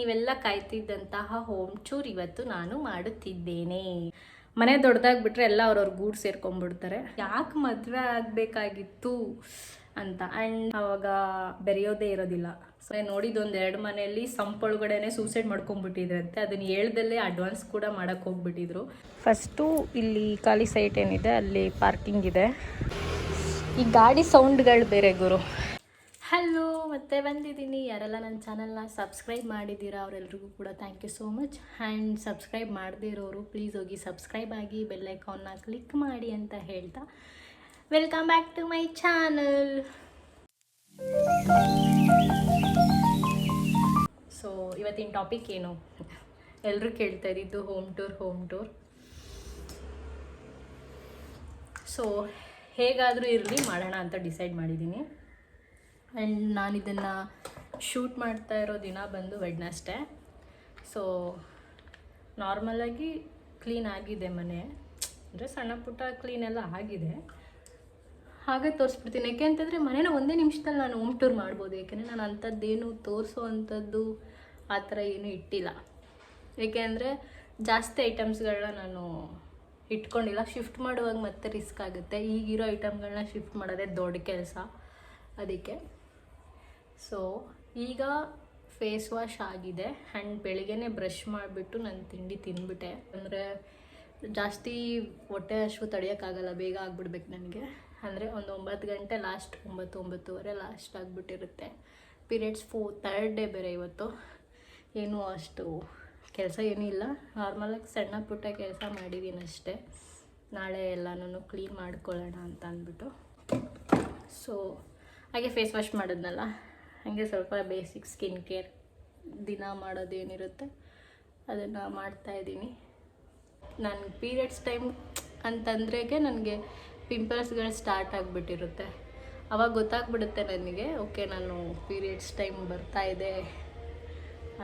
ನೀವೆಲ್ಲ ಕಾಯ್ತಿದ್ದಂತಹ home tour ಇವತ್ತು ನಾನು ಮಾಡುತ್ತಿದ್ದೇನೆ. ಮನೆ ದೊಡ್ಡದಾಗ್ಬಿಟ್ರೆ ಎಲ್ಲ ಅವ್ರವ್ರ ಗೂಡ್ ಸೇರ್ಕೊಂಡ್ಬಿಡ್ತಾರೆ. ಯಾಕೆ ಮದುವೆ ಆಗಬೇಕಾಗಿತ್ತು ಅಂತ. ಆ್ಯಂಡ್ ಅವಾಗ ಬೆರೆಯೋದೇ ಇರೋದಿಲ್ಲ. ಸೊ ನೋಡಿದೊಂದು 2 ಮನೆಯಲ್ಲಿ ಸಂಪೊಳಗಡೆನೆ ಸೂಸೈಡ್ ಮಾಡ್ಕೊಂಡ್ಬಿಟ್ಟಿದ್ರಂತೆ. ಅದನ್ನು ಹೇಳ್ದಲ್ಲೇ ಅಡ್ವಾನ್ಸ್ ಕೂಡ ಮಾಡೋಕ್ಕೆ ಹೋಗ್ಬಿಟ್ಟಿದ್ರು. ಫಸ್ಟು ಇಲ್ಲಿ ಖಾಲಿ ಸೈಟ್ ಏನಿದೆ ಅಲ್ಲಿ ಪಾರ್ಕಿಂಗ್ ಇದೆ. ಈ ಗಾಡಿ ಸೌಂಡ್ಗಳು ಬೇರೆ ಗುರು. ಹಲೋ, ಮತ್ತೆ ಬಂದಿದ್ದೀನಿ. ಯಾರೆಲ್ಲ ನನ್ನ ಚಾನಲ್ನ ಸಬ್ಸ್ಕ್ರೈಬ್ ಮಾಡಿದ್ದೀರಾ ಅವರೆಲ್ರಿಗೂ ಕೂಡ thank you so much. And subscribe ಮಾಡದೇ ಇರೋರು ಪ್ಲೀಸ್ ಹೋಗಿ ಸಬ್ಸ್ಕ್ರೈಬ್ ಆಗಿ ಬೆಲ್ ಐಕಾನ್ನ ಕ್ಲಿಕ್ ಮಾಡಿ ಅಂತ ಹೇಳ್ತಾ welcome back to my channel. So ಇವತ್ತಿನ ಟಾಪಿಕ್ ಏನು, ಎಲ್ಲರೂ ಕೇಳ್ತಾ ಇದ್ದಿದ್ದು ಹೋಮ್ ಟೂರ್. ಸೊ ಹೇಗಾದರೂ ಇರಲಿ ಮಾಡೋಣ ಅಂತ ಡಿಸೈಡ್ ಮಾಡಿದ್ದೀನಿ. ಆ್ಯಂಡ್ ನಾನು ಇದನ್ನು ಶೂಟ್ ಮಾಡ್ತಾ ಇರೋ ದಿನ ಬಂದು ವೆಡ್ನಸ್ಡೇ. ಸೊ ನಾರ್ಮಲಾಗಿ ಕ್ಲೀನ್ ಆಗಿದೆ ಮನೆ, ಅಂದರೆ ಸಣ್ಣ ಪುಟ್ಟ ಕ್ಲೀನೆಲ್ಲ ಆಗಿದೆ. ಹಾಗೆ ತೋರಿಸ್ಬಿಡ್ತೀನಿ. ಯಾಕೆ ಅಂತಂದರೆ ಮನೇನ ಒಂದೇ ನಿಮಿಷದಲ್ಲಿ ನಾನು ಹೋಮ್ ಟೂರ್ ಮಾಡ್ಬೋದು. ಏಕೆಂದರೆ ನಾನು ಅಂಥದ್ದೇನು ತೋರಿಸೋ ಅಂಥದ್ದು ಆ ಥರ ಏನೂ ಇಟ್ಟಿಲ್ಲ. ಏಕೆ ಅಂದರೆ ಜಾಸ್ತಿ ಐಟಮ್ಸ್ಗಳನ್ನ ನಾನು ಇಟ್ಕೊಂಡಿಲ್ಲ. ಶಿಫ್ಟ್ ಮಾಡುವಾಗ ಮತ್ತೆ ರಿಸ್ಕ್ ಆಗುತ್ತೆ. ಈಗಿರೋ ಐಟಮ್ಗಳನ್ನ ಶಿಫ್ಟ್ ಮಾಡೋದೇ ದೊಡ್ಡ ಕೆಲಸ. ಅದಕ್ಕೆ ಸೊ ಈಗ ಫೇಸ್ ವಾಶ್ ಆಗಿದೆ. ಆ್ಯಂಡ್ ಬೆಳಿಗ್ಗೆನೇ ಬ್ರಷ್ ಮಾಡಿಬಿಟ್ಟು ನಾನು ತಿಂಡಿ ತಿಂದ್ಬಿಟ್ಟೆ. ಅಂದರೆ ಜಾಸ್ತಿ ಹೊಟ್ಟೆ ಹಸಿವು ತಡೆಯೋಕ್ಕಾಗಲ್ಲ, ಬೇಗ ಆಗಿಬಿಡ್ಬೇಕು ನನಗೆ. ಅಂದರೆ ಒಂದು 9 ಗಂಟೆ ಲಾಸ್ಟ್, 9-9:30 ಲಾಸ್ಟ್ ಆಗಿಬಿಟ್ಟಿರುತ್ತೆ. ಪೀರಿಯಡ್ಸ್ 3rd ಡೇ ಬೇರೆ ಇವತ್ತು. ಏನೂ ಅಷ್ಟು ಕೆಲಸ ಏನೂ ಇಲ್ಲ, ನಾರ್ಮಲಾಗಿ ಸಣ್ಣ ಪುಟ್ಟ ಕೆಲಸ ಮಾಡಿದ್ದೀನಿ ಅಷ್ಟೇ. ನಾಳೆ ಎಲ್ಲನೂ ಕ್ಲೀನ್ ಮಾಡ್ಕೊಳ್ಳೋಣ ಅಂತ ಅಂದ್ಬಿಟ್ಟು. ಸೊ ಹಾಗೆ ಫೇಸ್ ವಾಶ್ ಮಾಡಿದ್ನಲ್ಲ, ಹಾಗೆ ಸ್ವಲ್ಪ ಬೇಸಿಕ್ ಸ್ಕಿನ್ ಕೇರ್ ದಿನ ಮಾಡೋದೇನಿರುತ್ತೆ ಅದನ್ನು ಮಾಡ್ತಾಯಿದ್ದೀನಿ. ನಾನು ಪೀರಿಯಡ್ಸ್ ಟೈಮ್ ಅಂತಂದ್ರೆಗೆ ನನಗೆ ಪಿಂಪಲ್ಸ್ಗಳು ಸ್ಟಾರ್ಟ್ ಆಗಿಬಿಟ್ಟಿರುತ್ತೆ. ಆವಾಗ ಗೊತ್ತಾಗ್ಬಿಡುತ್ತೆ ನನಗೆ, ಓಕೆ ನಾನು ಪೀರಿಯಡ್ಸ್ ಟೈಮ್ ಬರ್ತಾಯಿದೆ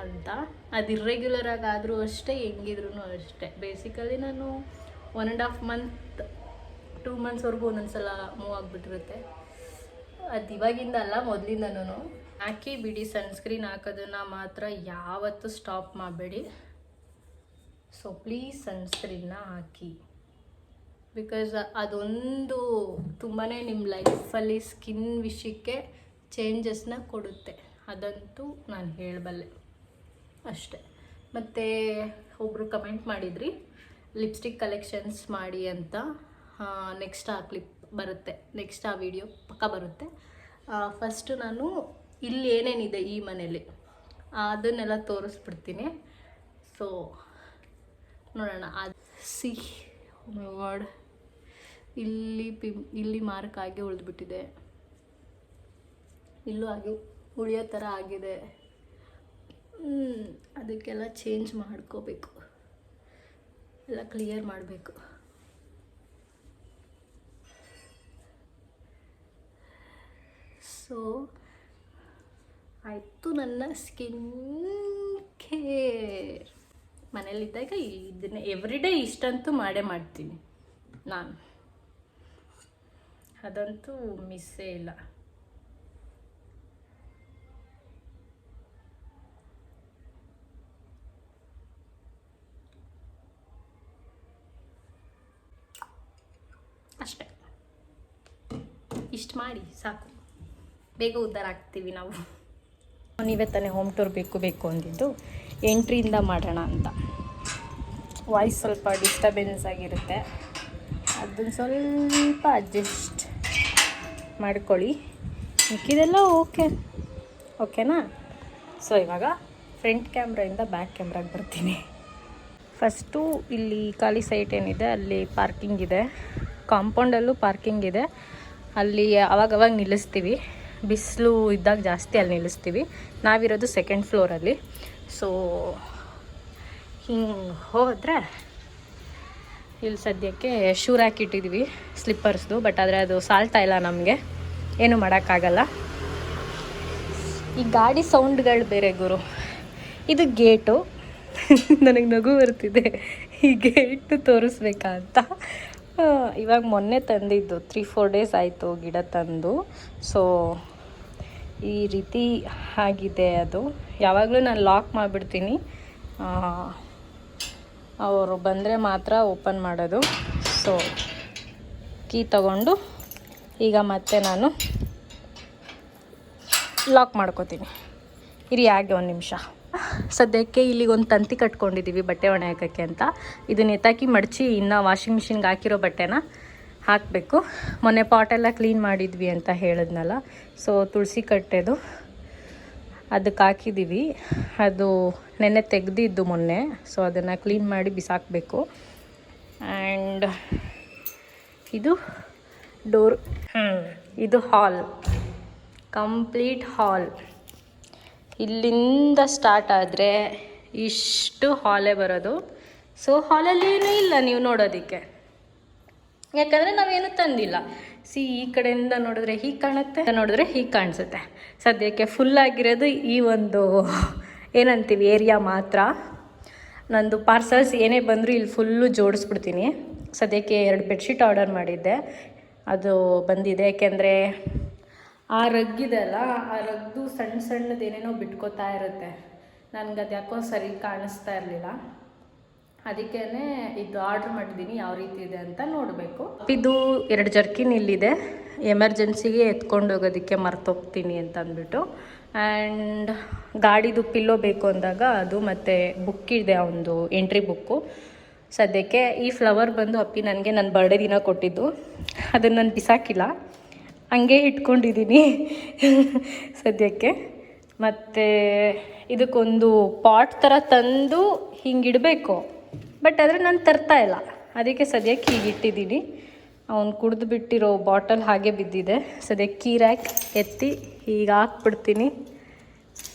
ಅಂತ. ಅದು ಇರ್ರೆಗ್ಯುಲರಾಗಿ ಆದರೂ ಅಷ್ಟೇ, ಹೆಂಗಿದ್ರೂ ಅಷ್ಟೇ. ಬೇಸಿಕಲಿ ನಾನು 1.5 ಮಂತ್ 2 ಮಂತ್ಸ್ವರೆಗೂ ಒಂದೊಂದ್ಸಲ ಮೂವ್ ಆಗಿಬಿಟ್ಟಿರುತ್ತೆ. ಅದು ಇವಾಗಿಂದ ಅಲ್ಲ, ಮೊದಲಿಂದನೂ. ಹಾಕಿ ಬಿಡಿ, ಸನ್ಸ್ಕ್ರೀನ್ ಹಾಕೋದನ್ನು ಮಾತ್ರ ಯಾವತ್ತೂ ಸ್ಟಾಪ್ ಮಾಡಬೇಡಿ. ಸೊ ಪ್ಲೀಸ್ ಸನ್ಸ್ಕ್ರೀನ್ನ ಹಾಕಿ. ಬಿಕಾಸ್ ಅದೊಂದು ತುಂಬಾ ನಿಮ್ಮ ಲೈಫಲ್ಲಿ ಸ್ಕಿನ್ ವಿಷಯಕ್ಕೆ ಚೇಂಜಸ್ನ ಕೊಡುತ್ತೆ. ಅದಂತೂ ನಾನು ಹೇಳಬಲ್ಲೆ ಅಷ್ಟೆ. ಮತ್ತು ಒಬ್ಬರು ಕಮೆಂಟ್ ಮಾಡಿದ್ರಿ ಲಿಪ್ಸ್ಟಿಕ್ ಕಲೆಕ್ಷನ್ಸ್ ಮಾಡಿ ಅಂತ. ನೆಕ್ಸ್ಟ್ ಆ ಕ್ಲಿಪ್ ಬರುತ್ತೆ, ನೆಕ್ಸ್ಟ್ ಆ ವಿಡಿಯೋ ಪಕ್ಕ ಬರುತ್ತೆ. ಫಸ್ಟು ನಾನು ಇಲ್ಲಿ ಏನೇನಿದೆ ಈ ಮನೇಲಿ ಅದನ್ನೆಲ್ಲ ತೋರಿಸ್ಬಿಡ್ತೀನಿ. ಸೊ ನೋಡೋಣ. ಅದು ವರ್ಡ್ ಇಲ್ಲಿ ಮಾರ್ಕ್ ಆಗಿ ಉಳಿದ್ಬಿಟ್ಟಿದೆ, ಇಲ್ಲೂ ಆಗಿ ಉಳಿಯೋ ಥರ ಆಗಿದೆ. ಅದಕ್ಕೆಲ್ಲ ಚೇಂಜ್ ಮಾಡ್ಕೋಬೇಕು, ಎಲ್ಲ ಕ್ಲಿಯರ್ ಮಾಡಬೇಕು. ಸೊ ಆಯಿತು ನನ್ನ ಸ್ಕಿನ್ ಕೇರ್. ಮನೇಲಿದ್ದಾಗ ಇದನ್ನೇ ಎವ್ರಿಡೇ ಇಷ್ಟಂತೂ ಮಾಡೇ ಮಾಡ್ತೀನಿ ನಾನು, ಅದಂತೂ ಮಿಸ್ಸೇ ಇಲ್ಲ. ಅಷ್ಟೇ, ಇಷ್ಟು ಮಾಡಿ ಸಾಕು, ಬೇಗ ಉದ್ಧಾರ ಆಗ್ತೀವಿ ನಾವು. ನೀವೇ ತಾನೇ ಹೋಮ್ ಟೂರ್ ಬೇಕು ಅಂದಿದ್ದು. ಎಂಟ್ರಿಯಿಂದ ಮಾಡೋಣ ಅಂತ. ವಾಯ್ಸ್ ಸ್ವಲ್ಪ ಡಿಸ್ಟರ್ಬೆನ್ಸ್ ಆಗಿರುತ್ತೆ, ಅದನ್ನು ಸ್ವಲ್ಪ ಅಡ್ಜಸ್ಟ್ ಮಾಡ್ಕೊಳ್ಳಿ. ಮಿಕ್ಕಿದೆಲ್ಲ ಓಕೆನಾ. ಸೊ ಇವಾಗ ಫ್ರಂಟ್ ಕ್ಯಾಮ್ರಾಯಿಂದ ಬ್ಯಾಕ್ ಕ್ಯಾಮ್ರಾಗೆ ಬರ್ತೀನಿ. ಫಸ್ಟು ಇಲ್ಲಿ ಖಾಲಿ ಸೈಟ್ ಏನಿದೆ ಅಲ್ಲಿ ಪಾರ್ಕಿಂಗ್ ಇದೆ. ಕಾಂಪೌಂಡಲ್ಲೂ ಪಾರ್ಕಿಂಗ್ ಇದೆ. ಅಲ್ಲಿ ಅವಾಗವಾಗ ನಿಲ್ಲಿಸ್ತೀವಿ. ಬಿಸಿಲು ಇದ್ದಾಗ ಜಾಸ್ತಿ ಅಲ್ಲಿ ನಿಲ್ಲಿಸ್ತೀವಿ. ನಾವಿರೋದು 2nd ಫ್ಲೋರಲ್ಲಿ. ಸೊ ಹಿಂಗೆ ಹೋದರೆ ಇಲ್ಲಿ ಸದ್ಯಕ್ಕೆ ಶೂ ರ್ಯಾಕ್ ಇಟ್ಟಿದ್ದೀವಿ, ಸ್ಲಿಪ್ಪರ್ಸ್ದು. ಬಟ್ ಆದರೆ ಅದು ಸಾಲ್ತಾ ಇಲ್ಲ, ನಮಗೆ ಏನೂ ಮಾಡೋಕ್ಕಾಗಲ್ಲ. ಈ ಗಾಡಿ ಸೌಂಡ್ಗಳು ಬೇರೆ ಗುರು. ಇದು ಗೇಟು. ನನಗೆ ನಗು ಬರ್ತಿದೆ ಈ ಗೇಟ್ ತೋರಿಸ್ಬೇಕಾ ಅಂತ. ಇವಾಗ ಮೊನ್ನೆ ತಂದಿದ್ದು, 3-4 ಡೇಸ್ ಆಯಿತು ಗಿಡ ತಂದು. ಸೊ ಈ ರೀತಿ ಆಗಿದೆ ಅದು. ಯಾವಾಗಲೂ ನಾನು ಲಾಕ್ ಮಾಡಿಬಿಡ್ತೀನಿ, ಅವರು ಬಂದರೆ ಮಾತ್ರ ಓಪನ್ ಮಾಡೋದು. ಸೊ ಕೀ ತಗೊಂಡು ಈಗ ಮತ್ತೆ ನಾನು ಲಾಕ್ ಮಾಡ್ಕೋತೀನಿ. ಇರಿ ಹಾಗೆ ಒಂದು ನಿಮಿಷ. ಸದ್ಯಕ್ಕೆ ಇಲ್ಲಿಗೆ ಒಂದು ತಂತಿ ಕಟ್ಕೊಂಡಿದ್ದೀವಿ ಬಟ್ಟೆ ಒಣೆ ಹಾಕೋಕ್ಕೆ ಅಂತ. ಇದನ್ನ ಎತ್ತಾಕಿ ಮಡಚಿ ಇನ್ನು ವಾಷಿಂಗ್ ಮಿಷಿನ್ಗೆ ಹಾಕಿರೋ ಬಟ್ಟೆನ ಹಾಕಬೇಕು. ಮೊನ್ನೆ ಪಾಟೆಲ್ಲ ಕ್ಲೀನ್ ಮಾಡಿದ್ವಿ ಅಂತ ಹೇಳಿದ್ನಲ್ಲ, ಸೊ ತುಳಸಿ ಕಟ್ಟೆದು ಅದಕ್ಕೆ ಹಾಕಿದ್ದೀವಿ. ಅದು ನೆನ್ನೆ ತೆಗೆದಿದ್ದು ಮೊನ್ನೆ, ಸೊ ಅದನ್ನು ಕ್ಲೀನ್ ಮಾಡಿ ಬಿಸಾಕಬೇಕು. ಆ್ಯಂಡ್ ಇದು ಡೋರ್, ಇದು ಹಾಲ್, ಕಂಪ್ಲೀಟ್ ಹಾಲ್. ಇಲ್ಲಿಂದ ಸ್ಟಾರ್ಟ್ ಆದರೆ ಇಷ್ಟು ಹಾಲೇ ಬರೋದು. ಸೊ ಹಾಲಲ್ಲಿ ಏನೂ ಇಲ್ಲ ನೀವು ನೋಡೋದಕ್ಕೆ, ಯಾಕಂದರೆ ನಾವೇನು ತಂದಿಲ್ಲ. ಈ ಕಡೆಯಿಂದ ನೋಡಿದ್ರೆ ಹೀಗೆ ಕಾಣುತ್ತೆ, ನೋಡಿದ್ರೆ ಹೀಗೆ ಕಾಣಿಸುತ್ತೆ. ಸದ್ಯಕ್ಕೆ ಫುಲ್ಲಾಗಿರೋದು ಈ ಒಂದು ಏನಂತೀವಿ ಏರಿಯಾ ಮಾತ್ರ. ನಂದು ಪಾರ್ಸಲ್ಸ್ ಏನೇ ಬಂದರೂ ಇಲ್ಲಿ ಫುಲ್ಲು ಜೋಡಿಸ್ಬಿಡ್ತೀನಿ. ಸದ್ಯಕ್ಕೆ 2 ಬೆಡ್ಶೀಟ್ ಆರ್ಡರ್ ಮಾಡಿದ್ದೆ, ಅದು ಬಂದಿದೆ. ಯಾಕೆಂದರೆ ಆ ರಗ್ಗಿದೆಲ್ಲ, ಆ ರಗ್ದು ಸಣ್ಣ ಸಣ್ಣದು ಏನೇನೋ ಬಿಟ್ಕೋತಾ ಇರುತ್ತೆ. ನನಗೆ ಅದು ಯಾಕೋ ಸರಿ ಕಾಣಿಸ್ತಾ ಇರಲಿಲ್ಲ, ಅದಕ್ಕೇ ಇದು ಆರ್ಡ್ರ್ ಮಾಡಿದ್ದೀನಿ. ಯಾವ ರೀತಿ ಇದೆ ಅಂತ ನೋಡಬೇಕು. ಇದು 2 ಜರ್ಕಿನ್ ಇಲ್ಲಿದೆ, ಎಮರ್ಜೆನ್ಸಿಗೆ ಎತ್ಕೊಂಡು ಹೋಗೋದಕ್ಕೆ ಮರ್ತೋಗ್ತೀನಿ ಅಂತ ಅಂದ್ಬಿಟ್ಟು. ಆ್ಯಂಡ್ ಗಾಡಿದು ಪಿಲ್ಲೋ ಬೇಕು ಅಂದಾಗ ಅದು, ಮತ್ತು ಬುಕ್ ಇದೆ ಒಂದು ಎಂಟ್ರಿ ಬುಕ್ಕು. ಸದ್ಯಕ್ಕೆ ಈ ಫ್ಲವರ್ ಬಂದು ಅಪ್ಪಿ ನನಗೆ ನನ್ನ ಬರ್ಡೇ ದಿನ ಕೊಟ್ಟಿದ್ದು, ಅದನ್ನು ನಾನು ಬಿಸಾಕಿಲ್ಲ, ಹಂಗೆ ಇಟ್ಕೊಂಡಿದ್ದೀನಿ ಸದ್ಯಕ್ಕೆ. ಮತ್ತು ಇದಕ್ಕೊಂದು ಪಾಟ್ ಥರ ತಂದು ಹಿಂಗಿಡಬೇಕು, ಬಟ್ ಆದರೆ ನಾನು ತರ್ತಾ ಇಲ್ಲ, ಅದಕ್ಕೆ ಸದ್ಯಕ್ಕೆ ಹೀಗೆ ಇಟ್ಟಿದ್ದೀನಿ. ಅವನು ಕುಡಿದು ಬಿಟ್ಟಿರೋ ಬಾಟಲ್ ಹಾಗೆ ಬಿದ್ದಿದೆ. ಸದ್ಯಕ್ಕೆ ಕೀ ರ್ಯಾಕ್ ಎತ್ತಿ ಹೀಗೆ ಹಾಕ್ಬಿಡ್ತೀನಿ.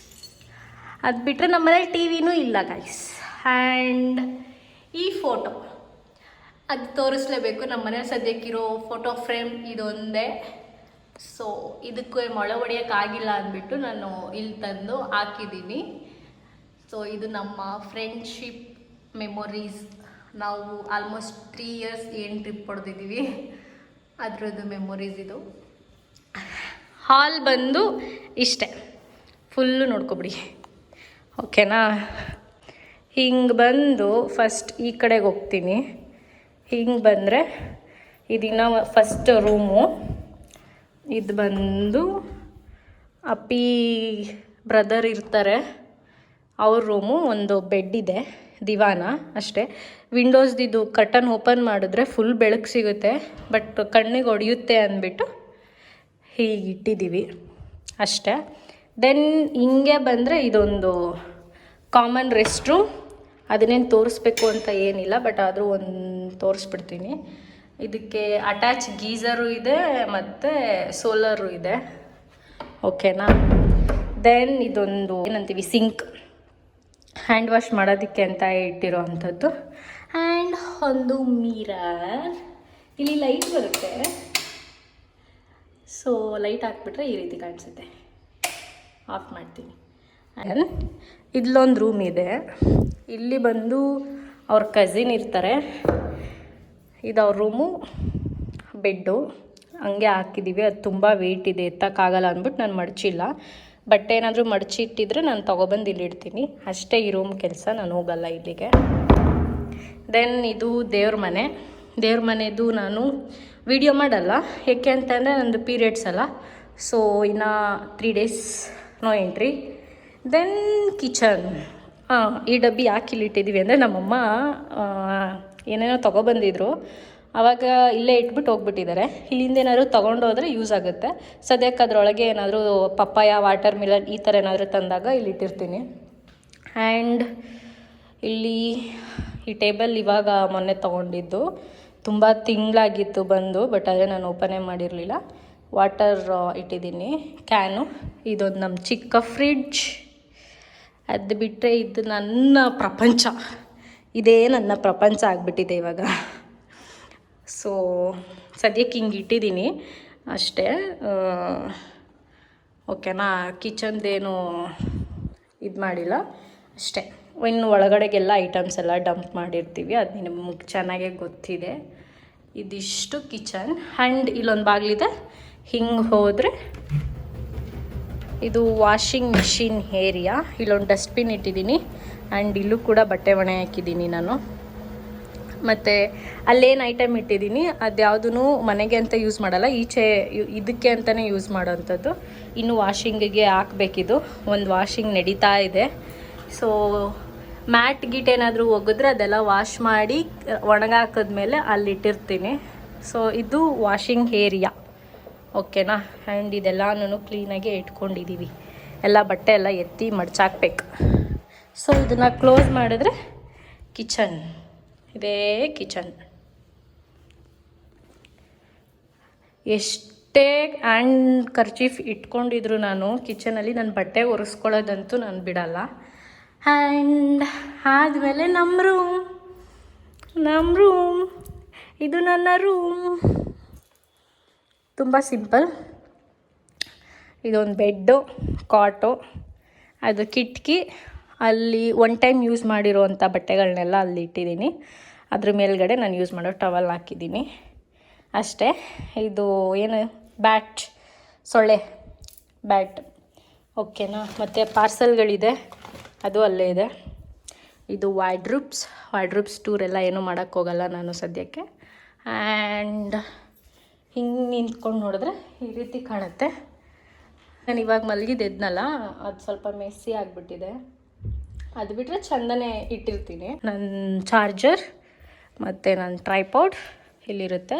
ಅದು ಬಿಟ್ಟರೆ ನಮ್ಮನೇಲಿ ಟಿ ವಿನೂ ಇಲ್ಲ ಗೈಸ್. ಆ್ಯಂಡ್ ಈ ಫೋಟೋ ಅದು ತೋರಿಸ್ಲೇಬೇಕು. ನಮ್ಮ ಮನೇಲಿ ಸದ್ಯಕ್ಕಿರೋ ಫೋಟೋ ಫ್ರೇಮ್ ಇದೊಂದೇ. ಸೊ ಇದಕ್ಕೆ ಮೊಳೆ ಹೊಡೆಯೋಕ್ಕಾಗಿಲ್ಲ ಅಂದ್ಬಿಟ್ಟು ನಾನು ಇಲ್ಲಿ ತಂದು ಹಾಕಿದ್ದೀನಿ. ಸೊ ಇದು ನಮ್ಮ ಫ್ರೆಂಡ್ಶಿಪ್ ಮೆಮೊರೀಸ್. ನಾವು ಆಲ್ಮೋಸ್ಟ್ 3 ಇಯರ್ಸ್ ಏನು ಟ್ರಿಪ್ ಹೊಡೆದಿದ್ದೀವಿ, ಅದರದ್ದು ಮೆಮೊರೀಸ್ ಇದು. ಹಾಲ್ ಬಂದು ಇಷ್ಟೇ, ಫುಲ್ಲು ನೋಡ್ಕೊಬಿಡಿ, ಓಕೆನಾ. ಹಿಂಗೆ ಬಂದು ಫಸ್ಟ್ ಈ ಕಡೆಗೆ ಹೋಗ್ತೀನಿ. ಹಿಂಗೆ ಬಂದರೆ ಇದಿನ್ನ ಫಸ್ಟ್ ರೂಮು. ಇದು ಬಂದು ಅಪ್ಪಿ ಬ್ರದರ್ ಇರ್ತಾರೆ, ಅವ್ರ ರೂಮು. ಒಂದು ಬೆಡ್ ಇದೆ, ದಿವಾನ ಅಷ್ಟೇ. ವಿಂಡೋಸ್ದಿದ್ದು ಕರ್ಟನ್ ಓಪನ್ ಮಾಡಿದ್ರೆ ಫುಲ್ ಬೆಳಕು ಸಿಗುತ್ತೆ, ಬಟ್ ಕಣ್ಣಿಗೆ ಹೊಡೆಯುತ್ತೆ ಅಂದ್ಬಿಟ್ಟು ಹೀಗೆ ಇಟ್ಟಿದ್ದೀವಿ ಅಷ್ಟೇ. ದೆನ್ ಹಿಂಗೆ ಬಂದರೆ ಇದೊಂದು ಕಾಮನ್ ರೆಸ್ಟ್ ರೂಮ್. ಅದನ್ನೇನು ತೋರಿಸ್ಬೇಕು ಅಂತ ಏನಿಲ್ಲ, ಬಟ್ ಆದರೂ ಒಂದು ತೋರಿಸ್ಬಿಡ್ತೀನಿ. ಇದಕ್ಕೆ ಅಟ್ಯಾಚ್ ಗೀಝರು ಇದೆ ಮತ್ತು ಸೋಲರು ಇದೆ, ಓಕೆನಾ. ದೆನ್ ಇದೊಂದು ಏನಂತೀವಿ ಸಿಂಕ್, ಹ್ಯಾಂಡ್ ವಾಶ್ ಮಾಡೋದಕ್ಕೆ ಅಂತ ಇಟ್ಟಿರೋ ಅಂಥದ್ದು. ಆ್ಯಂಡ್ ಒಂದು ಮಿರರ್. ಇಲ್ಲಿ ಲೈಟ್ ಬರುತ್ತೆ, ಸೊ ಲೈಟ್ ಹಾಕ್ಬಿಟ್ರೆ ಈ ರೀತಿ ಕಾಣಿಸುತ್ತೆ. ಆಫ್ ಮಾಡ್ತೀನಿ. ಆ್ಯಂಡ್ ಇಲ್ಲೊಂದು ರೂಮ್ ಇದೆ. ಇಲ್ಲಿ ಬಂದು ಅವ್ರ ಕಸಿನ್ ಇರ್ತಾರೆ. ಇದು ಅವ್ರ ರೂಮು, ಬೆಡ್ಡು ಹಂಗೆ ಹಾಕಿದ್ದೀವಿ. ಅದು ತುಂಬ ವೆಯ್ಟ್ ಇದೆ, ಎತ್ತಕ್ಕಾಗಲ್ಲ ಅಂದ್ಬಿಟ್ಟು ನಾನು ಮಡಚಿಲ್ಲ. ಬಟ್ಟೆ ಏನಾದರೂ ಮಡಚಿ ಇಟ್ಟಿದ್ರೆ ನಾನು ತೊಗೊಬಂದು ಇಲ್ಲಿಡ್ತೀನಿ ಅಷ್ಟೇ. ಈ ರೂಮ್ ಕೆಲಸ, ನಾನು ಹೋಗಲ್ಲ ಇಲ್ಲಿಗೆ. ದೆನ್ ಇದು ದೇವ್ರ ಮನೆ. ದೇವ್ರ ಮನೆದು ನಾನು ವಿಡಿಯೋ ಮಾಡಲ್ಲ, ಏಕೆ ಅಂತಂದರೆ ನಂದು ಪೀರಿಯಡ್ಸ್ ಅಲ್ಲ. ಸೊ ಇನ್ನು 3 days no entry. Then kitchen. ಈ ಡಬ್ಬಿ ಯಾಕೆ ಇಲ್ಲಿಟ್ಟಿದ್ದೀವಿ ಅಂದರೆ ನಮ್ಮಮ್ಮ ಏನೇನೋ ತೊಗೊಬಂದಿದ್ರು, ಆವಾಗ ಇಲ್ಲೇ ಇಟ್ಬಿಟ್ಟು ಹೋಗ್ಬಿಟ್ಟಿದ್ದಾರೆ. ಇಲ್ಲಿಂದ ಏನಾದರೂ ತೊಗೊಂಡೋದ್ರೆ ಯೂಸ್ ಆಗುತ್ತೆ. ಸದ್ಯಕ್ಕೆ ಅದರೊಳಗೆ ಏನಾದರೂ ಪಪ್ಪಾಯ, ವಾಟರ್ ಮಿಲನ್ ಈ ಥರ ಏನಾದರೂ ತಂದಾಗ ಇಲ್ಲಿ ಇಟ್ಟಿರ್ತೀನಿ. ಆ್ಯಂಡ್ ಇಲ್ಲಿ ಈ ಟೇಬಲ್ ಇವಾಗ ಮೊನ್ನೆ ತೊಗೊಂಡಿದ್ದು, ತುಂಬ ತಿಂಗಳಾಗಿತ್ತು ಬಂದು, ಬಟ್ ಆದರೆ ನಾನು ಓಪನೇ ಮಾಡಿರಲಿಲ್ಲ. ವಾಟರ್ ಇಟ್ಟಿದ್ದೀನಿ, ಕ್ಯಾನು. ಇದೊಂದು ನಮ್ಮ ಚಿಕ್ಕ ಫ್ರಿಡ್ಜ್. ಅದು ಬಿಟ್ಟರೆ ಇದು ನನ್ನ ಪ್ರಪಂಚ, ಇದೇ ನನ್ನ ಪ್ರಪಂಚ ಆಗಿಬಿಟ್ಟಿದೆ ಇವಾಗ. ಸೊ ಸದ್ಯಕ್ಕೆ ಹಿಂಗೆ ಇಟ್ಟಿದ್ದೀನಿ ಅಷ್ಟೇ, ಓಕೆನಾ. ಕಿಚನ್ದೇನು ಇದು ಮಾಡಿಲ್ಲ ಅಷ್ಟೇ. ಇನ್ನು ಒಳಗಡೆಗೆಲ್ಲ ಐಟಮ್ಸ್ ಎಲ್ಲ ಡಂಪ್ ಮಾಡಿರ್ತೀವಿ, ಅದು ನಿಮಗೆ ಚೆನ್ನಾಗೇ ಗೊತ್ತಿದೆ. ಇದಿಷ್ಟು ಕಿಚನ್. ಆ್ಯಂಡ್ ಇಲ್ಲೊಂದು ಬಾಗಿಲಿದೆ, ಹಿಂಗೆ ಹೋದರೆ ಇದು ವಾಷಿಂಗ್ ಮಿಷಿನ್ ಏರಿಯಾ. ಇಲ್ಲೊಂದು ಡಸ್ಟ್ಬಿನ್ ಇಟ್ಟಿದ್ದೀನಿ ಆ್ಯಂಡ್ ಇಲ್ಲೂ ಕೂಡ ಬಟ್ಟೆ ಒಣೆ ಹಾಕಿದ್ದೀನಿ ನಾನು. ಮತ್ತು ಅಲ್ಲೇನು ಐಟಮ್ ಇಟ್ಟಿದ್ದೀನಿ ಅದ್ಯಾವುದೂ ಮನೆಗೆ ಅಂತ ಯೂಸ್ ಮಾಡಲ್ಲ, ಈಚೆ ಇದಕ್ಕೆ ಅಂತಲೇ ಯೂಸ್ ಮಾಡೋವಂಥದ್ದು. ಇನ್ನು ವಾಷಿಂಗಿಗೆ ಹಾಕಬೇಕಿದು. ಒಂದು ವಾಷಿಂಗ್ ನಡೀತಾ ಇದೆ. ಸೊ ಮ್ಯಾಟ್ ಗೀಟ್ ಏನಾದರೂ ಒಗೆದ್ರೆ ಅದೆಲ್ಲ ವಾಶ್ ಮಾಡಿ ಒಣಗಾಕಿದ್ಮೇಲೆ ಅಲ್ಲಿಟ್ಟಿರ್ತೀನಿ. ಸೊ ಇದು ವಾಷಿಂಗ್ ಏರಿಯಾ, ಓಕೆನಾ. ಆ್ಯಂಡ್ ಇದೆಲ್ಲನೂ ಕ್ಲೀನಾಗಿ ಇಟ್ಕೊಂಡಿದ್ದೀವಿ. ಎಲ್ಲ ಬಟ್ಟೆ ಎಲ್ಲ ಎತ್ತಿ ಮಡ್ಚಾಕ್ಬೇಕು. ಸೊ ಇದನ್ನು ಕ್ಲೋಸ್ ಮಾಡಿದ್ರೆ ಕಿಚನ್, ಇದೇ ಕಿಚನ್. ಎಷ್ಟೇ ಹ್ಯಾಂಡ್ ಕರ್ಚೀಫ್ ಇಟ್ಕೊಂಡಿದ್ರು ನಾನು ಕಿಚನಲ್ಲಿ ನನ್ನ ಬಟ್ಟೆ ಒರೆಸ್ಕೊಳ್ಳೋದಂತೂ ನಾನು ಬಿಡಲ್ಲ. ಆ್ಯಂಡ್ ಆದಮೇಲೆ ನಮ್ಮ ರೂಮ್ ಇದು ನನ್ನ ರೂಮ್. ತುಂಬ ಸಿಂಪಲ್. ಇದೊಂದು ಬೆಡ್ಡು, ಕಾಟು, ಅದು ಕಿಟಕಿ. ಅಲ್ಲಿ ಒನ್ ಟೈಮ್ ಯೂಸ್ ಮಾಡಿರೋವಂಥ ಬಟ್ಟೆಗಳನ್ನೆಲ್ಲ ಅಲ್ಲಿ ಇಟ್ಟಿದ್ದೀನಿ. ಅದ್ರ ಮೇಲ್ಗಡೆ ನಾನು ಯೂಸ್ ಮಾಡೋ ಟವಲ್ ಹಾಕಿದ್ದೀನಿ ಅಷ್ಟೇ. ಇದು ಏನು ಸೊಳ್ಳೆ ಬ್ಯಾಟ್, ಓಕೆನಾ. ಮತ್ತು ಪಾರ್ಸಲ್ಗಳಿದೆ, ಅದು ಅಲ್ಲೇ ಇದೆ. ಇದು ವಾರ್ಡ್ರೂಬ್ಸ್ ಟೂರೆಲ್ಲ ಏನೂ ಮಾಡೋಕ್ಕೋಗಲ್ಲ ನಾನು ಸದ್ಯಕ್ಕೆ. ಆ್ಯಂಡ್ ಹಿಂಗೆ ನಿಂತ್ಕೊಂಡು ನೋಡಿದ್ರೆ ಈ ರೀತಿ ಕಾಣುತ್ತೆ. ನಾನು ಇವಾಗ ಮಲಗಿದ್ದೆದ್ನಲ್ಲ, ಅದು ಸ್ವಲ್ಪ ಮೆಸ್ಸಿ ಆಗಿಬಿಟ್ಟಿದೆ. ಅದು ಬಿಟ್ಟರೆ ಚೆಂದನೇ ಇಟ್ಟಿರ್ತೀನಿ. ನನ್ನ ಚಾರ್ಜರ್ ಮತ್ತು ನನ್ನ ಟ್ರೈಪಾಡ್ ಇಲ್ಲಿರುತ್ತೆ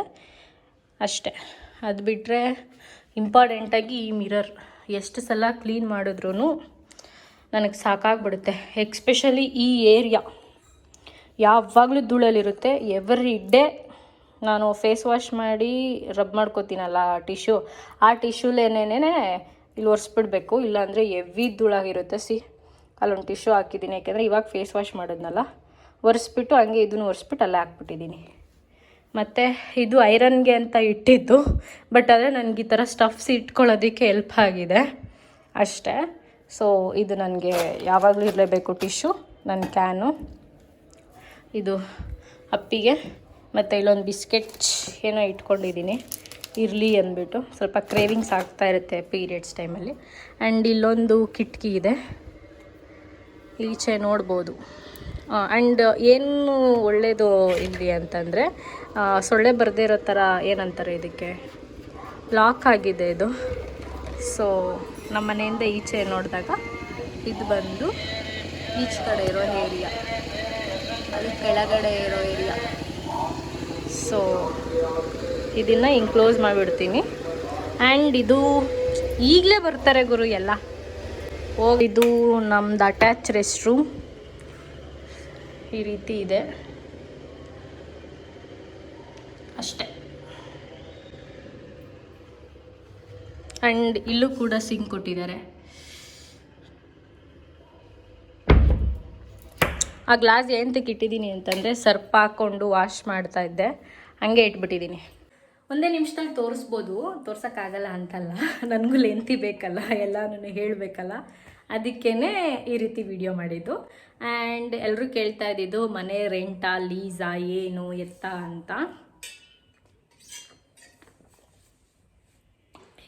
ಅಷ್ಟೇ. ಅದು ಬಿಟ್ಟರೆ ಇಂಪಾರ್ಟೆಂಟಾಗಿ ಈ ಮಿರರ್ ಎಷ್ಟು ಸಲ ಕ್ಲೀನ್ ಮಾಡಿದ್ರೂ ನನಗೆ ಸಾಕಾಗ್ಬಿಡುತ್ತೆ. ಎಕ್ಸ್ಪೆಷಲಿ ಈ ಏರಿಯಾ ಯಾವಾಗಲೂ ಧೂಳಲ್ಲಿರುತ್ತೆ. ಎವ್ರಿ ಡೇ ನಾನು ಫೇಸ್ ವಾಶ್ ಮಾಡಿ ರಬ್ ಮಾಡ್ಕೋತೀನಲ್ಲ ಆ ಟಿಶ್ಯೂಲೇನೇನೆ ಇಲ್ಲಿ ಒರೆಸ್ಬಿಡ್ಬೇಕು, ಇಲ್ಲಾಂದರೆ ಎವ್ವಿ ಧೂಳಾಗಿರುತ್ತೆ. ಅಲ್ಲೊಂದು ಟಿಶ್ಯೂ ಹಾಕಿದ್ದೀನಿ, ಯಾಕೆಂದರೆ ಇವಾಗ ಫೇಸ್ ವಾಶ್ ಮಾಡೋದ್ನಲ್ಲ, ಒರೆಸ್ಬಿಟ್ಟು ಹಂಗೆ ಇದನ್ನು ಒರೆಸ್ಬಿಟ್ಟು ಅಲ್ಲೇ ಹಾಕ್ಬಿಟ್ಟಿದ್ದೀನಿ. ಮತ್ತು ಇದು ಐರನ್ಗೆ ಅಂತ ಇಟ್ಟಿದ್ದು, ಬಟ್ ಆದರೆ ನನಗೆ ಈ ಥರ ಸ್ಟಫ್ಸ್ ಇಟ್ಕೊಳ್ಳೋದಕ್ಕೆ ಹೆಲ್ಪ್ ಆಗಿದೆ ಅಷ್ಟೇ. ಸೊ ಇದು ನನಗೆ ಯಾವಾಗಲೂ ಇರಲೇಬೇಕು ಟಿಶ್ಯೂ. ನನ್ನ ಕ್ಯಾನು ಇದು ಅಪ್ಪಿಗೆ. ಮತ್ತು ಇಲ್ಲೊಂದು ಬಿಸ್ಕೆಟ್ ಏನೋ ಇಟ್ಕೊಂಡಿದ್ದೀನಿ ಇರಲಿ ಅಂದ್ಬಿಟ್ಟು, ಸ್ವಲ್ಪ ಕ್ರೇವಿಂಗ್ಸ್ ಆಗ್ತಾ ಇರುತ್ತೆ ಪೀರಿಯಡ್ಸ್ ಟೈಮಲ್ಲಿ. ಆ್ಯಂಡ್ ಇಲ್ಲೊಂದು ಕಿಟಕಿ ಇದೆ, ಈಚೆ ನೋಡ್ಬೋದು. ಆ್ಯಂಡ್ ಏನು ಒಳ್ಳೆಯದು ಇಲ್ಲಿ ಅಂತಂದರೆ ಸೊಳ್ಳೆ ಬರದೇ ಇರೋ ಥರ ಏನಂತಾರೆ ಇದಕ್ಕೆ, ಲಾಕ್ ಆಗಿದೆ ಇದು. ಸೊ ನಮ್ಮ ಮನೆಯಿಂದ ಈಚೆ ನೋಡಿದಾಗ ಇದು ಬಂದು ಈಚೆ ಕಡೆ ಇರೋ ಏರಿಯಾ, ಅದು ಕೆಳಗಡೆ ಇರೋ ಏರಿಯಾ. ಸೊ ಇದನ್ನು ಹಿಂಗೆ ಕ್ಲೋಸ್ ಮಾಡಿಬಿಡ್ತೀನಿ. ಆ್ಯಂಡ್ ಇದು ಈಗಲೇ ಬರ್ತಾರೆ ಗುರು ಎಲ್ಲ. ಇದು ನಮ್ಮದು ಅಟ್ಯಾಚ್ ರೆಸ್ಟ್ ರೂಮ್ ಈ ರೀತಿ ಇದೆ ಅಷ್ಟೇ. ಆ್ಯಂಡ್ ಇಲ್ಲೂ ಕೂಡ ಸಿಂಕ್ ಕೊಟ್ಟಿದ್ದಾರೆ. ಆ ಗ್ಲಾಸ್ ಏನಂತಕ್ಕೆ ಇಟ್ಟಿದ್ದೀನಿ ಅಂತಂದರೆ ಸರ್ಪ್ ಹಾಕ್ಕೊಂಡು ವಾಶ್ ಮಾಡ್ತಾಯಿದ್ದೆ, ಹಂಗೆ ಇಟ್ಬಿಟ್ಟಿದ್ದೀನಿ. ಒಂದೇ ನಿಮಿಷದಲ್ಲಿ ತೋರಿಸ್ಬೋದು, ತೋರ್ಸೋಕ್ಕಾಗಲ್ಲ ಅಂತಲ್ಲ, ನನಗೂ ಲೆಂತಿ ಬೇಕಲ್ಲ, ಎಲ್ಲನೂ ಹೇಳಬೇಕಲ್ಲ, ಅದಕ್ಕೇ ಈ ರೀತಿ ವಿಡಿಯೋ ಮಾಡಿದ್ದು. ಆ್ಯಂಡ್ ಎಲ್ಲರೂ ಕೇಳ್ತಾ ಇದ್ದಿದ್ದು ಮನೆ ರೆಂಟಾ ಲೀಸಾ ಏನು ಎತ್ತ ಅಂತ.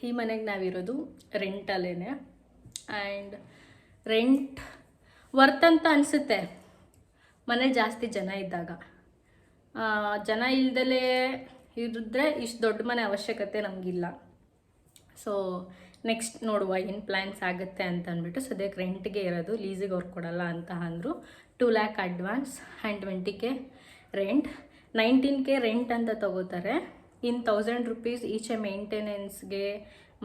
ಈ ಮನೆಗೆ ನಾವಿರೋದು ರೆಂಟಲ್ಲೇ. ಆ್ಯಂಡ್ ರೆಂಟ್ ವರ್ತ್ ಅಂತ ಅನಿಸುತ್ತೆ ಮನೆ ಜಾಸ್ತಿ ಜನ ಇದ್ದಾಗ. ಜನ ಇಲ್ದಲೇ ಇರಿದ್ರೆ ಇಷ್ಟು ದೊಡ್ಡ ಮನೆ ಅವಶ್ಯಕತೆ ನಮಗಿಲ್ಲ. ಸೊ ನೆಕ್ಸ್ಟ್ ನೋಡುವ ಏನು ಪ್ಲ್ಯಾನ್ಸ್ ಆಗುತ್ತೆ ಅಂತ ಅಂದ್ಬಿಟ್ಟು ಸದ್ಯಕ್ಕೆ ರೆಂಟ್ಗೆ ಇರೋದು, ಲೀಸಿಗೆ ಅವ್ರು ಕೊಡಲ್ಲ ಅಂತ ಅಂದರು. 2 lakh advance and 20K rent. 19K rent ಅಂತ ತಗೋತಾರೆ. ಇನ್ನು 1000 rupees ಈಚೆ ಮೇಂಟೆನೆನ್ಸ್ಗೆ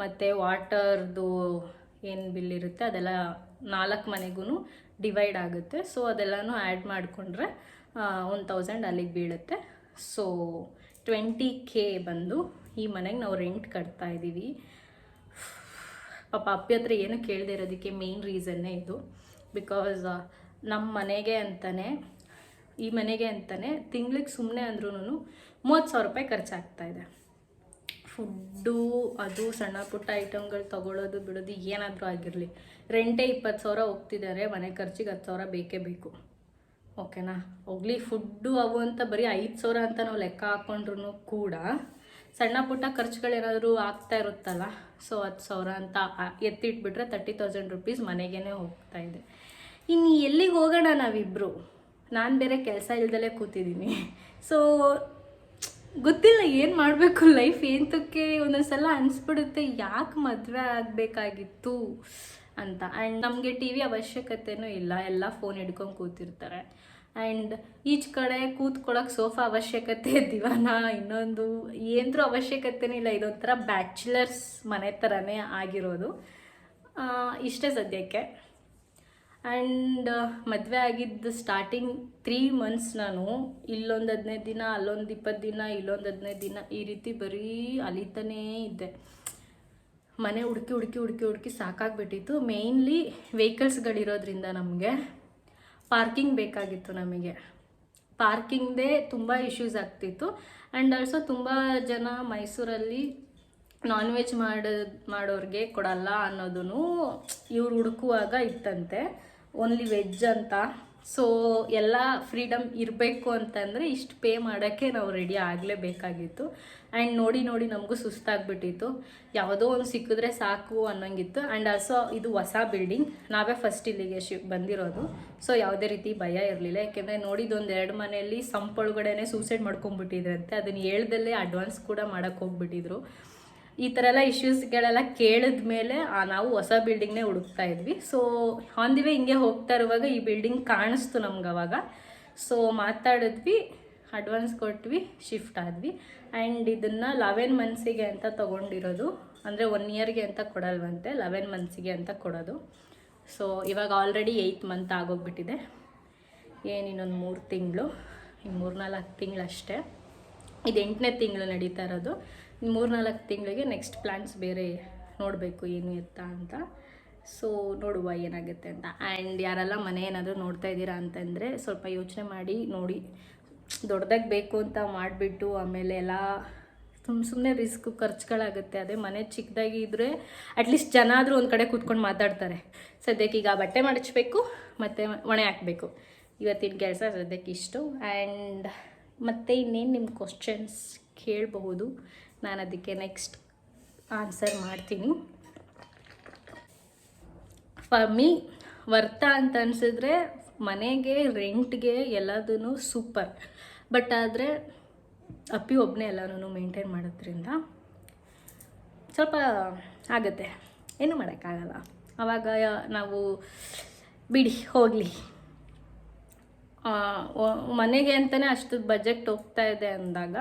ಮತ್ತು ವಾಟರ್ದು ಏನು ಬಿಲ್ ಇರುತ್ತೆ ಅದೆಲ್ಲ 4 ಮನೆಗೂ ಡಿವೈಡ್ ಆಗುತ್ತೆ. ಸೊ ಅದೆಲ್ಲನೂ ಆ್ಯಡ್ ಮಾಡಿಕೊಂಡ್ರೆ 1000 ಅಲ್ಲಿಗೆ ಬೀಳುತ್ತೆ. ಸೊ 20K ಬಂದು ಈ ಮನೆಗೆ ನಾವು ರೆಂಟ್ ಕಟ್ತಾ ಇದ್ದೀವಿ. ಪಾಪ ಅಪ್ಪಿ ಹತ್ರ ಏನು ಕೇಳದೆ ಇರೋದಕ್ಕೆ ಮೇನ್ ರೀಸನ್ನೇ ಇದು. ಬಿಕಾಸ್ ನಮ್ಮ ಮನೆಗೆ ಅಂತಲೇ, ಈ ಮನೆಗೆ ಅಂತಲೇ ತಿಂಗ್ಳಿಗೆ ಸುಮ್ಮನೆ ಅಂದ್ರೂ 30,000 ರೂಪಾಯಿ ಖರ್ಚಾಗ್ತಾಯಿದೆ. ಫುಡ್ಡು ಅದು ಸಣ್ಣ ಪುಟ್ಟ ಐಟಮ್ಗಳು ತೊಗೊಳ್ಳೋದು ಬಿಡೋದು ಏನಾದರೂ ಆಗಿರಲಿ, ರೆಂಟೇ 20,000 ಹೋಗ್ತಿದ್ದಾರೆ. ಮನೆ ಖರ್ಚಿಗೆ 10,000 ಬೇಕೇ ಬೇಕು, ಓಕೆನಾ. ಹೋಗಲಿ ಫುಡ್ಡು ಅವು ಅಂತ ಬರೀ 5,000 ಅಂತ ನಾವು ಲೆಕ್ಕ ಹಾಕ್ಕೊಂಡ್ರೂ ಕೂಡ ಸಣ್ಣ ಪುಟ್ಟ ಖರ್ಚುಗಳೇನಾದರೂ ಆಗ್ತಾ ಇರುತ್ತಲ್ಲ, ಸೊ 10,000 ಅಂತ ಎತ್ತಿಟ್ಬಿಟ್ರೆ 30,000 ರುಪೀಸ್ ಮನೆಗೇ ಹೋಗ್ತಾ ಇದೆ. ಇನ್ನು ಎಲ್ಲಿಗೆ ಹೋಗೋಣ ನಾವಿಬ್ಬರು? ನಾನು ಬೇರೆ ಕೆಲಸ ಇಲ್ದಲೇ ಕೂತಿದ್ದೀನಿ. ಸೊ ಗೊತ್ತಿಲ್ಲ ಏನು ಮಾಡಬೇಕು, ಲೈಫ್ ಏಂತಕ್ಕೆ ಒಂದೊಂದು ಸಲ ಅನಿಸ್ಬಿಡುತ್ತೆ ಯಾಕೆ ಮದುವೆ ಆಗಬೇಕಾಗಿತ್ತು ಅಂತ. ಆ್ಯಂಡ್ ನಮಗೆ ಟಿ ವಿ ಅವಶ್ಯಕತೆಯೂ ಇಲ್ಲ, ಎಲ್ಲ ಫೋನ್ ಹಿಡ್ಕೊಂಡು ಕೂತಿರ್ತಾರೆ. ಆ್ಯಂಡ್ ಈಚ್ ಕಡೆ ಕೂತ್ಕೊಳ್ಳೋಕೆ ಸೋಫಾ ಅವಶ್ಯಕತೆ, ದಿವಾನ, ಇನ್ನೊಂದು ಏನೂ ಅವಶ್ಯಕತೆನೇ ಇಲ್ಲ. ಇದೊಂಥರ ಬ್ಯಾಚುಲರ್ಸ್ ಮನೆ ಥರನೇ ಆಗಿರೋದು. ಇಷ್ಟೇ ಸದ್ಯಕ್ಕೆ. ಆ್ಯಂಡ್ ಮದುವೆ ಆಗಿದ್ದು ಸ್ಟಾರ್ಟಿಂಗ್ 3 months ನಾನು ಇಲ್ಲೊಂದು 15 ದಿನ, ಅಲ್ಲೊಂದು 20 ದಿನ, ಇಲ್ಲೊಂದು 15 ದಿನ, ಈ ರೀತಿ ಬರೀ ಅಲಿತಾನೇ ಇದ್ದೆ. ಮನೆ ಹುಡುಕಿ ಸಾಕಾಗ್ಬಿಟ್ಟಿತ್ತು. ಮೇಯ್ನ್ಲಿ ವೆಹಿಕಲ್ಸ್ಗಳಿರೋದ್ರಿಂದ ನಮಗೆ ಪಾರ್ಕಿಂಗ್ ಬೇಕಾಗಿತ್ತು. ನಮಗೆ ಪಾರ್ಕಿಂಗ್ದೇ ತುಂಬ ಇಶ್ಯೂಸ್ ಆಗ್ತಿತ್ತು. ಆ್ಯಂಡ್ ಆಲ್ಸೋ ತುಂಬ ಜನ ಮೈಸೂರಲ್ಲಿ ನಾನ್ ವೆಜ್ ಮಾಡೋರಿಗೆ ಕೊಡಲ್ಲ ಅನ್ನೋದೂ ಇವ್ರು ಹುಡುಕುವಾಗ ಇತ್ತಂತೆ, ಓನ್ಲಿ ವೆಜ್ ಅಂತ. ಸೊ ಎಲ್ಲ ಫ್ರೀಡಮ್ ಇರಬೇಕು ಅಂತಂದರೆ ಇಷ್ಟು ಪೇ ಮಾಡೋಕ್ಕೆ ನಾವು ರೆಡಿ ಆಗಲೇಬೇಕಾಗಿತ್ತು. ಆ್ಯಂಡ್ ನೋಡಿ ನಮಗೂ ಸುಸ್ತಾಗ್ಬಿಟ್ಟಿತ್ತು. ಯಾವುದೋ ಒಂದು ಸಿಕ್ಕಿದ್ರೆ ಸಾಕು ಅನ್ನೋಂಗಿತ್ತು. ಆ್ಯಂಡ್ ಆಲ್ಸೋ ಇದು ಹೊಸ ಬಿಲ್ಡಿಂಗ್, ನಾವೇ ಫಸ್ಟ್ ಇಲ್ಲಿಗೆ ಬಂದಿರೋದು. ಸೊ ಯಾವುದೇ ರೀತಿ ಭಯ ಇರಲಿಲ್ಲ. ಯಾಕೆಂದರೆ ನೋಡಿದ್ದೊಂದು 2 ಮನೆಯಲ್ಲಿ ಸಂಪೊಳಗಡೆನೇ ಸೂಸೈಡ್ ಮಾಡ್ಕೊಂಡ್ಬಿಟ್ಟಿದ್ರಂತೆ. ಅದನ್ನು ಹೇಳ್ದಲ್ಲೇ ಅಡ್ವಾನ್ಸ್ ಕೂಡ ಮಾಡೋಕ್ಕೆ ಹೋಗ್ಬಿಟ್ಟಿದ್ರು. ಈ ಥರ ಎಲ್ಲ ಇಶ್ಯೂಸ್ಗಳೆಲ್ಲ ಕೇಳಿದ ಮೇಲೆ ನಾವು ಹೊಸ ಬಿಲ್ಡಿಂಗ್ನೇ ಹುಡುಕ್ತಾ ಇದ್ವಿ. ಸೊ ಆನ್ ದಿ ವೇ ಹಿಂಗೆ ಹೋಗ್ತಾ ಇರುವಾಗ ಈ ಬಿಲ್ಡಿಂಗ್ ಕಾಣಿಸ್ತು ನಮ್ಗೆ ಅವಾಗ. ಸೊ ಮಾತಾಡಿದ್ವಿ, ಅಡ್ವಾನ್ಸ್ ಕೊಟ್ವಿ, ಶಿಫ್ಟ್ ಆದ್ವಿ. ಆ್ಯಂಡ್ ಇದನ್ನು 11 monthsಗೆ ಅಂತ ತೊಗೊಂಡಿರೋದು. ಅಂದರೆ 1 yearಗೆ ಅಂತ ಕೊಡಲ್ವಂತೆ, 11 monthsಗೆ ಅಂತ ಕೊಡೋದು. ಸೊ ಇವಾಗ ಆಲ್ರೆಡಿ 8th month ಆಗೋಗ್ಬಿಟ್ಟಿದೆ. ಇನ್ನೊಂದು 3 ತಿಂಗಳು, ಈ 3-4 ತಿಂಗಳು ಅಷ್ಟೇ. ಇದು 8ನೇ ತಿಂಗಳು ನಡೀತಾ ಇರೋದು. 3-4 ತಿಂಗಳಿಗೆ ನೆಕ್ಸ್ಟ್ ಪ್ಲ್ಯಾನ್ಸ್ ಬೇರೆ ನೋಡಬೇಕು ಏನು ಎತ್ತ ಅಂತ. ಸೊ ನೋಡುವ ಏನಾಗುತ್ತೆ ಅಂತ. ಆ್ಯಂಡ್ ಯಾರೆಲ್ಲ ಮನೆ ಏನಾದರೂ ನೋಡ್ತಾ ಇದ್ದೀರಾ ಅಂತಂದರೆ ಸ್ವಲ್ಪ ಯೋಚನೆ ಮಾಡಿ ನೋಡಿ. ದೊಡ್ಡದಾಗಿ ಬೇಕು ಅಂತ ಮಾಡಿಬಿಟ್ಟು ಆಮೇಲೆ ಎಲ್ಲ ಸುಮ್ಮನೆ ಖರ್ಚುಗಳಾಗುತ್ತೆ. ಅದೇ ಮನೆ ಚಿಕ್ಕದಾಗಿ ಇದ್ದರೆ ಅಟ್ಲೀಸ್ಟ್ ಜನ ಆದರೂ ಒಂದು ಕಡೆ ಕೂತ್ಕೊಂಡು ಮಾತಾಡ್ತಾರೆ. ಸದ್ಯಕ್ಕೆ ಈಗ ಬಟ್ಟೆ ಮಡಚಬೇಕು ಮತ್ತು ಒಣೆ ಹಾಕಬೇಕು, ಇವತ್ತಿನ ಕೆಲಸ ಸದ್ಯಕ್ಕೆ ಇಷ್ಟು. ಆ್ಯಂಡ್ ಮತ್ತು ಇನ್ನೇನು ನಿಮ್ಮ ಕ್ವಶನ್ಸ್ ಕೇಳಬಹುದು, ನಾನು ಅದಕ್ಕೆ ನೆಕ್ಸ್ಟ್ ಆನ್ಸರ್ ಮಾಡ್ತೀನಿ. ಫಾರ್ ಮೀ ವರ್ತ ಅಂತ ಅನಿಸಿದ್ರೆ ಮನೆಗೆ, ರೆಂಟ್ಗೆ ಎಲ್ಲದೂ ಸೂಪರ್. ಬಟ್ ಆದರೆ ಅಪ್ಪಿ ಒಬ್ಬನೇ ಎಲ್ಲನೂ ಮೇಂಟೈನ್ ಮಾಡೋದ್ರಿಂದ ಸ್ವಲ್ಪ ಆಗುತ್ತೆ, ಏನೂ ಮಾಡೋಕ್ಕಾಗಲ್ಲ. ಆವಾಗ ನಾವು ಬಿಡಿ ಹೋಗಲಿ, ಮನೆಗೆ ಅಂತಲೇ ಅಷ್ಟು ಬಜೆಟ್ ಹೋಗ್ತಾ ಇದೆ ಅಂದಾಗ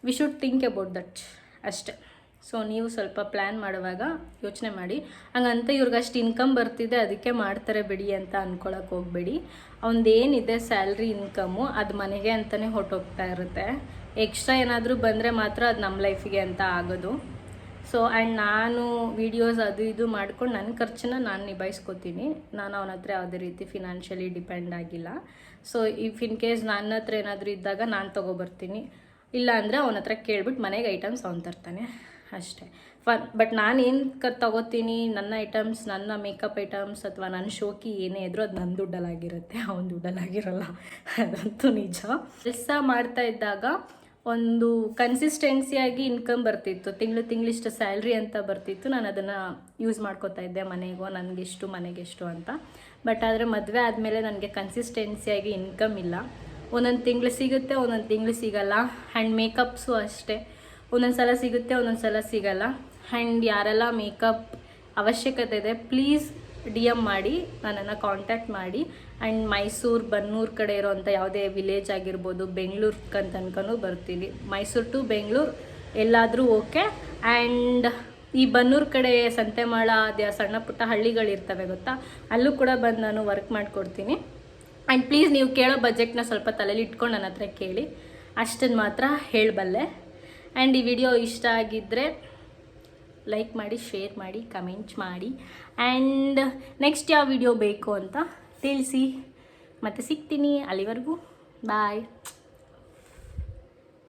we should think about that ಅಷ್ಟೆ. ಸೊ ನೀವು ಸ್ವಲ್ಪ ಪ್ಲ್ಯಾನ್ ಮಾಡುವಾಗ ಯೋಚನೆ ಮಾಡಿ. ಹಂಗಂತ ಇವ್ರಿಗಷ್ಟು ಇನ್ಕಮ್ ಬರ್ತಿದೆ ಅದಕ್ಕೆ ಮಾಡ್ತಾರೆ ಬಿಡಿ ಅಂತ ಅಂದ್ಕೊಳಕ್ಕೆ ಹೋಗಬೇಡಿ. ಅವನದೇನಿದೆ ಸ್ಯಾಲ್ರಿ ಇನ್ಕಮ್ಮು ಅದು ಮನೆಗೆ ಅಂತಲೇ ಹೊರಟೋಗ್ತಾ ಇರುತ್ತೆ. ಎಕ್ಸ್ಟ್ರಾ ಏನಾದರೂ ಬಂದರೆ ಮಾತ್ರ ಅದು ನಮ್ಮ ಲೈಫಿಗೆ ಅಂತ ಆಗೋದು. ಸೊ ಆ್ಯಂಡ್ ನಾನು ವೀಡಿಯೋಸ್ ಅದು ಇದು ಮಾಡ್ಕೊಂಡು ನನ್ನ ಖರ್ಚನ್ನ ನಾನು ನಿಭಾಯಿಸ್ಕೊತೀನಿ. ನಾನು ಅವನ ಹತ್ರ ಯಾವುದೇ ರೀತಿ ಫಿನಾನ್ಷಿಯಲಿ ಡಿಪೆಂಡ್ ಆಗಿಲ್ಲ. ಸೊ ಇಫ್ ಇನ್ ಕೇಸ್ ನನ್ನ ಹತ್ರ ಏನಾದರೂ ಇದ್ದಾಗ ನಾನು ತೊಗೊಬರ್ತೀನಿ, ಇಲ್ಲ ಅಂದರೆ ಅವನ ಹತ್ರ ಕೇಳ್ಬಿಟ್ಟು ಮನೆಗೆ ಐಟಮ್ಸ್ ಅವ್ನು ತರ್ತಾನೆ ಅಷ್ಟೇ. ಬಟ್ ನಾನು ಏನು ತೊಗೋತೀನಿ, ನನ್ನ ಐಟಮ್ಸ್, ನನ್ನ ಮೇಕಪ್ ಐಟಮ್ಸ್ ಅಥವಾ ನನ್ನ ಶೋಕಿ ಏನೇ ಇದ್ರೂ ಅದು ನನ್ನ ದುಡ್ಡಲ್ಲಾಗಿರುತ್ತೆ, ಅವನ ದುಡ್ಡಲ್ಲಾಗಿರಲ್ಲ. ಅದಂತೂ ನಿಜ. ಕೆಲಸ ಮಾಡ್ತಾ ಇದ್ದಾಗ ಒಂದು ಕನ್ಸಿಸ್ಟೆನ್ಸಿಯಾಗಿ ಇನ್ಕಮ್ ಬರ್ತಿತ್ತು, ತಿಂಗಳಿಷ್ಟು ಸ್ಯಾಲ್ರಿ ಅಂತ ಬರ್ತಿತ್ತು. ನಾನು ಅದನ್ನು ಯೂಸ್ ಮಾಡ್ಕೋತಾ ಇದ್ದೆ, ಮನೆಗೋ ನನಗೆಷ್ಟು ಮನೆಗೆಷ್ಟು ಅಂತ. ಬಟ್ ಆದರೆ ಮದುವೆ ಆದಮೇಲೆ ನನಗೆ ಕನ್ಸಿಸ್ಟೆನ್ಸಿಯಾಗಿ ಇನ್ಕಮ್ ಇಲ್ಲ. ಒಂದೊಂದು ತಿಂಗಳು ಸಿಗುತ್ತೆ, ಒಂದೊಂದು ತಿಂಗಳು ಸಿಗಲ್ಲ. ಆ್ಯಂಡ್ ಮೇಕಪ್ಸು ಅಷ್ಟೇ, ಒಂದೊಂದು ಸಲ ಸಿಗುತ್ತೆ, ಒಂದೊಂದು ಸಲ ಸಿಗಲ್ಲ. ಆ್ಯಂಡ್ ಯಾರೆಲ್ಲ ಮೇಕಪ್ ಅವಶ್ಯಕತೆ ಇದೆ ಪ್ಲೀಸ್ DM ಮಾಡಿ, ನನ್ನನ್ನು ಕಾಂಟ್ಯಾಕ್ಟ್ ಮಾಡಿ. ಆ್ಯಂಡ್ ಮೈಸೂರು, ಬನ್ನೂರು ಕಡೆ ಇರೋವಂಥ ಯಾವುದೇ ವಿಲೇಜ್ ಆಗಿರ್ಬೋದು, ಬೆಂಗಳೂರು ತನಕನೂ ಬರ್ತೀನಿ. ಮೈಸೂರು ಟು ಬೆಂಗಳೂರು ಎಲ್ಲಾದರೂ ಓಕೆ. ಆ್ಯಂಡ್ ಈ ಬನ್ನೂರು ಕಡೆ ಸಂತೆಮಾಳ ಅದೇ ಸಣ್ಣ ಪುಟ್ಟ ಹಳ್ಳಿಗಳಿರ್ತವೆ ಗೊತ್ತಾ, ಅಲ್ಲೂ ಕೂಡ ಬಂದು ನಾನು ವರ್ಕ್ ಮಾಡಿಕೊಡ್ತೀನಿ. ಆ್ಯಂಡ್ ಪ್ಲೀಸ್ ನೀವು ಕೇಳೋ ಬಜೆಟ್ನ ಸ್ವಲ್ಪ ತಲೆಯಲ್ಲಿ ಇಟ್ಕೊಂಡು ನನ್ನ ಹತ್ರ ಕೇಳಿ, ಅಷ್ಟನ್ನು ಮಾತ್ರ ಹೇಳಬಲ್ಲೆ. ಆ್ಯಂಡ್ ಈ ವಿಡಿಯೋ ಇಷ್ಟ ಆಗಿದ್ದರೆ ಲೈಕ್ ಮಾಡಿ, ಶೇರ್ ಮಾಡಿ, ಕಮೆಂಟ್ ಮಾಡಿ. ಆ್ಯಂಡ್ ನೆಕ್ಸ್ಟ್ ಯಾವ ವಿಡಿಯೋ ಬೇಕು ಅಂತ ತಿಳಿಸಿ. ಮತ್ತೆ ಸಿಗ್ತೀನಿ, ಅಲ್ಲಿವರೆಗೂ ಬಾಯ್.